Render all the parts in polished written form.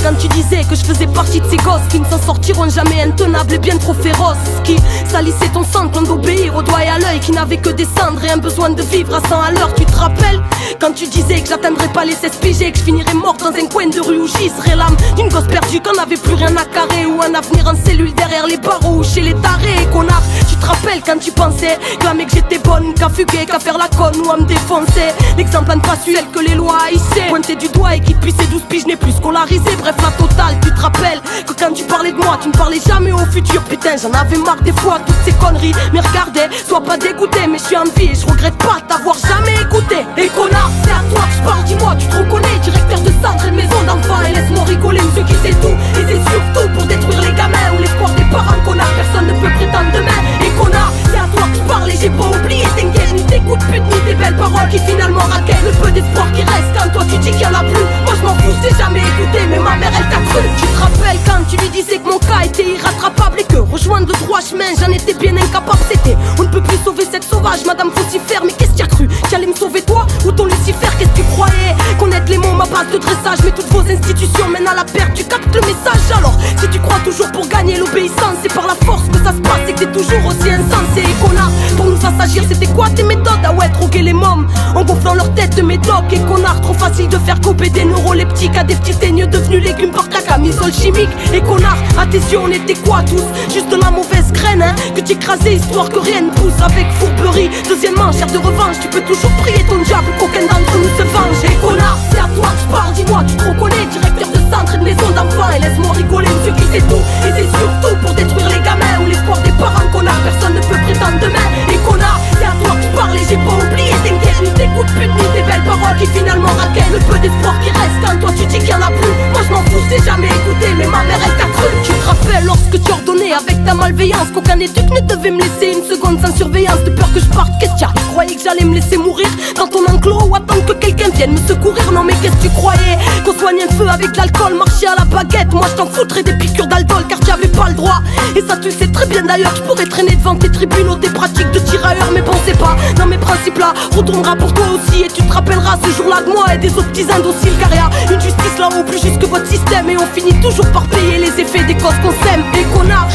quand tu disais que je faisais partie de ces gosses qui ne s'en sortiront jamais, intenables et bien trop féroces, qui salissaient ton sang quand d'obéir au doigt et à l'œil, qui n'avaient que des cendres et un besoin de vivre à 100 à l'heure. Tu te rappelles quand tu disais que j'atteindrais pas les 16 piges, que je finirais mort dans un coin de rue où j'y serais l'âme d'une gosse perdue, qu'on n'avait plus rien à carrer, ou un avenir en cellule derrière les barreaux ou chez les tarés. Connard, tu te rappelles quand tu pensais clamer que j'étais bonne, qu'à fuguer, qu'à faire la conne ou à me défoncer. L'exemple à ne pas suivre que les lois haïssaient, pointer du doigt et qui depuis ses 12 piges n'est plus scolarisé. Bref, la totale. Tu te rappelles que quand tu parlais de moi, tu ne parlais jamais au futur. Putain, j'en avais marre des fois, toutes ces conneries. Mais regardez, sois pas dégoûté, mais je suis en vie et je regrette pas t'avoir jamais écouté. Et connard, c'est à toi que je parle, dis-moi, tu te reconnais, directeur de centre et de maison d'enfants. Et laisse-moi rigoler, monsieur qui sait tout. Et c'est surtout pour détruire les gamins ou l'espoir des parents. Connard, personne ne peut prétendre demain. Et connard, c'est à toi que je parle et j'ai pas oublié. T'inquiète, ni tes coups de pute, ni tes belles paroles qui finalement raquettent le peu d'espoir qui reste quand toi tu dis qu'il y en a plus. Moi je m'en fous, je t'ai jamais écouté, mais ma mère elle t'a cru. Tu te rappelles quand tu lui disais que mon cas était irrattrapable et que rejoindre le droit chemin j'en étais bien incapable. C'était on ne peut plus sauver cette sauvage, madame Faucifère. Mais qu'est-ce que tu as cru? Tu allais me sauver toi ou ton Lucifer? Qu'est-ce que tu croyais? Connaître les mots, ma base de dressage, mais toutes vos institutions mènent à la perte. Tu captes le message alors? Si tu crois toujours pour gagner l'obéissance, c'est par la force que ça se passe et que t'es toujours aussi insensé. Et connard, pour nous assagir c'était quoi tes méthodes? Ah ouais, troquer les mômes en gonflant leur tête de médoc. Et connard, trop facile de faire couper des neuroleptiques à des petits teigneux devenus légumes par ta camisole chimique. Et connard, à tes yeux on était quoi tous? Juste de la mauvaise graine hein, que t'écrasais histoire que rien ne pousse avec fourberie. Deuxièmement, chair de revanche, tu peux toujours prier ton diable qu'aucun d'entre nous se venge. Et connard, c'est à toi que je parle, dis-moi, tu te reconnais, directeur de centre et de maison d'enfants. Et laisse-moi rigoler, monsieur qui sait tout. Et c'est surtout pour détruire les gamins ou l'espoir des parents. Connard, personne ne peut prétendre demain. Et connard, c'est à toi que je parle et j'ai pas oublié. T'inquiète, ni tes coups de pute, ni tes belles paroles qui finalement raquettent le peu d'espoir qui reste quand toi tu dis qu'il y en a plus. Moi je m'en fous, je t'ai jamais écouté, mais ma mère elle t'a cru. Tu te rappelles lorsque tu ordonnais avec ta malveillance qu'aucun éduc ne devait me laisser une seconde sans surveillance, de peur que je parte. Qu'est-ce qu'il y a? Tu croyais que j'allais me laisser mourir dans ton enclos ou attendre que quelqu'un vienne me secourir? Non mais qu'est-ce que tu croyais? Qu'on soigne un feu avec l'alcool, marcher à la baguette? Moi je t'en foutrais des piqûres d'aldol car tu avais pas le droit. Et ça tu le sais très bien d'ailleurs, je pourrais traîner devant tes tribunaux, tes pratiques de tirailleurs. Mais bon c'est pas dans mes principes là, retournera pour toi aussi. Et tu te rappelleras ce jour-là de moi et des autres petits indociles, car y'a une justice là-haut plus juste que votre système. Et on finit toujours par payer les effets des causes qu'on sème. Et connard,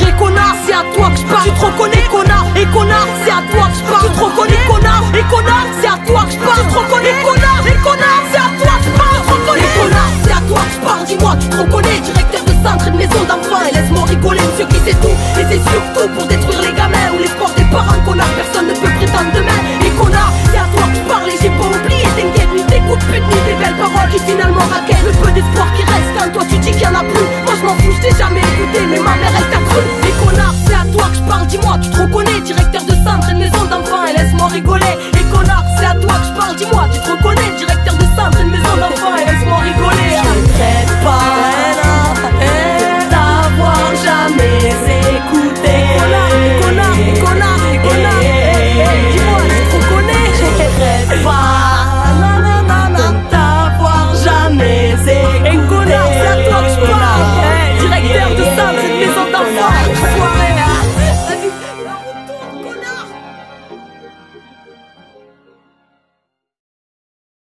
c'est à toi que je parle. Tu te reconnais connard? Et connard, c'est à toi que je parle. Tu te reconnais connard? Et connard, c'est